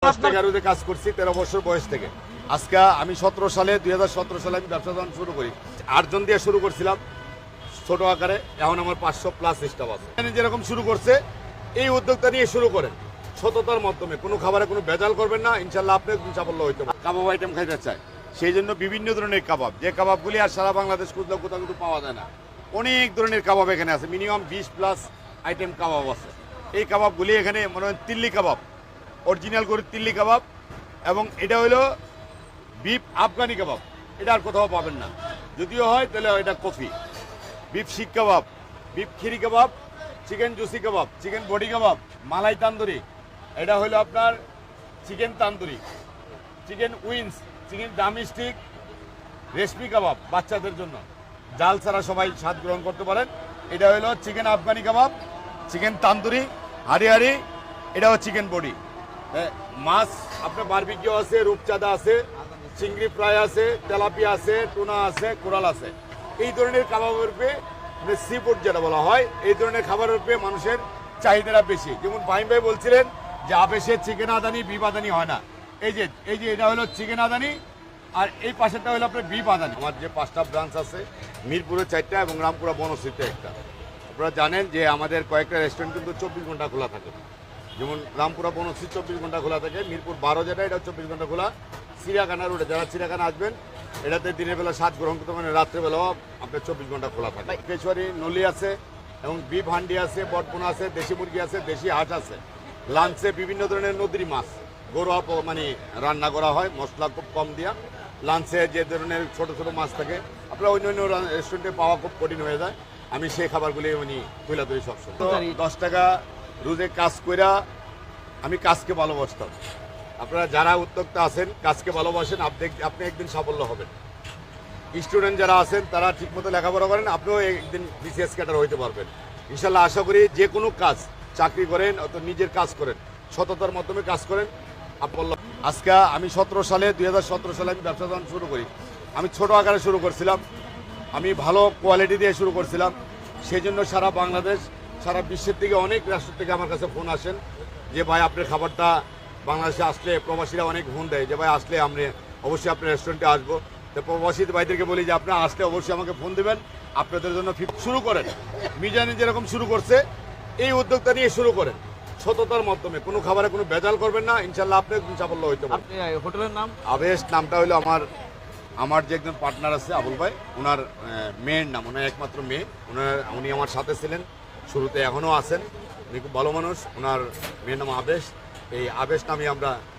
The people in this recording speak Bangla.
10 থেকে আরোতে কাজ করছি 13 বছর বয়স থেকে। আজকে আমি 2017 সালে আমি ব্যবসা যখন শুরু করি 8 জন দিয়ে শুরু করছিলাম ছোট আকারে, এখন আমার 500+ স্টাফ আছে। যেরকম শুরু করছে এই উদ্যোগটা নিয়ে শুরু করেন সততার মাধ্যমে, কোনো খাবারে কোনো ভেজাল করবেন না, ইনশাল্লাহ আপনি সাফল্য হইতে পারেন। কাবাব আইটেম খাইতে চায় সেই জন্য বিভিন্ন ধরনের কাবাব, যে কাবাবগুলি আর সারা বাংলাদেশ কোথাও কোথাও কিন্তু পাওয়া যায় না, অনেক ধরনের কাবাব এখানে আছে, মিনিমাম 20+ আইটেম কাবাব আছে। এই কাবাবগুলি এখানে মনে হয় তিল্লি কাবাব, অরিজিনাল করে তিল্লি কাবাব, এবং এটা হলো বিফ আফগানি কাবাব, এটা আর কোথাও পাবেন না, যদিও হয় তাহলে এটা coffee. Beef seekh kebab, beef khiri kebab, chicken juicy kebab, chicken boti kebab, malai tandoori, এটা হলো আপনার chicken tandoori, chicken wings, chicken drumstick, reshmi kebab বাচ্চাদের জন্য, জাল ছাড়া সবাই স্বাদ গ্রহণ করতে পারেন। এটা হলো চিকেন আফগানি কাবাব, চিকেন তান্দুরি, হাড়ি হাড়ি, এটাও চিকেন বডি। মাছ আপনার বারবিকিউ আছে, রূপচাঁদা আছে, চিংড়ি ফ্রাই আছে, তেলাপিয়া আছে, টুনা আছে, কোরাল আছে। এই ধরনের কাবাবের উপরে সি ফুড যেটা বলা হয়, এই ধরনের খাবারের উপরে মানুষের চাহিদাটা বেশি। যেমন ভাই বলছিলেন যে আবেশে চিকেন আদানি বিফ আদানি হয় না, এই যে এটা হলো চিকেন আদানি, আর এই পাশেরটা হলো আপনার বিফ আদানি। আমার যে 5টা ব্রাঞ্চ আছে, মিরপুরে 4টা এবং রামপুরা বনশ্রীতে 1টা। আপনারা জানেন যে আমাদের কয়েকটা রেস্টুরেন্ট কিন্তু 24 ঘন্টা খোলা থাকে, যেমন রামপুরা বনশ্রী 24 ঘন্টা খোলা থাকে, মিরপুর 12 যেটা এটা 24 ঘন্টা খোলা। চিড়িয়াখানা রোডে যারা চিড়িয়াখানা আসবেন, এটাতে দিনের বেলা স্বাদ গ্রহণ করতে পারেন, রাত্রেবেলাও আপনার 24 ঘন্টা খোলা থাকে। পেশোয়ারি নলি আছে এবং বিফ হান্ডি আছে, বটপোনা আছে, দেশি মুরগি আছে, দেশি হাঁস আছে। লাঞ্চে বিভিন্ন ধরনের নদীর মাছ গরুয়া মানে রান্না করা হয়, মশলা খুব কম দিয়া। লাঞ্চে যে ধরনের ছোট ছোট মাছ থাকে আপনারা অন্য অন্য রেস্টুরেন্টে পাওয়া খুব কঠিন হয়ে যায়, আমি সেই খাবারগুলি উনি তুলে ধরি সবসময়। তো 10 টাকা রোজে কাজ কইরা আমি কাজকে ভালোবাসতাম। আপনারা যারা উদ্যোক্তা আছেন, কাজকে ভালোবাসেন, আপনি একদিন সাফল্য হবেন। স্টুডেন্ট যারা আছেন তারা ঠিকমতো লেখাপড়া করেন, আপনিও একদিন বিসিএস ক্যাডার হইতে পারবেন ইনশাল্লাহ। আশা করি যে কোনো কাজ, চাকরি করেন অথবা নিজের কাজ করেন, সততার মাধ্যমে কাজ করেন, সাফল্য। আজকে আমি 2017 সালে আমি ব্যবসা যখন শুরু করি, আমি ছোট আকারে শুরু করছিলাম, আমি ভালো কোয়ালিটি দিয়ে শুরু করছিলাম। সেই জন্য সারা বাংলাদেশ, সারা বিশ্বের থেকে অনেক রাষ্ট্র থেকে আমার কাছে ফোন আসেন যে ভাই আপনার খাবারটা বাংলাদেশে আসলে, প্রবাসীরা অনেক ফোন দেয় যে ভাই আসলে আমরা অবশ্যই আপনার রেস্টুরেন্টে আসবো। তো প্রবাসী ভাইদেরকে বলি যে আপনারা আসলে অবশ্যই আমাকে ফোন দেবেন, আপনাদের জন্য শুরু করেন। মিজানি যেরকম শুরু করছে এই উদ্যোগটা নিয়ে শুরু করেন সততার মাধ্যমে, কোনো খাবারে কোনো ভেজাল করবেন না, ইনশাল্লাহ আপনি সাফল্য হইতে পারেন। হোটেলের নাম আবেশ নামটা হলো আমার যে একজন পার্টনার আছে আবুল ভাই, ওনার মেয়ের নাম, ওনার একমাত্র মেয়ে, উনি আমার সাথে ছিলেন শুরুতে, এখনও আছেন, উনি খুব ভালো মানুষ। ওনার মেয়ের নাম আবেশ, এই আবেশ নামে আমরা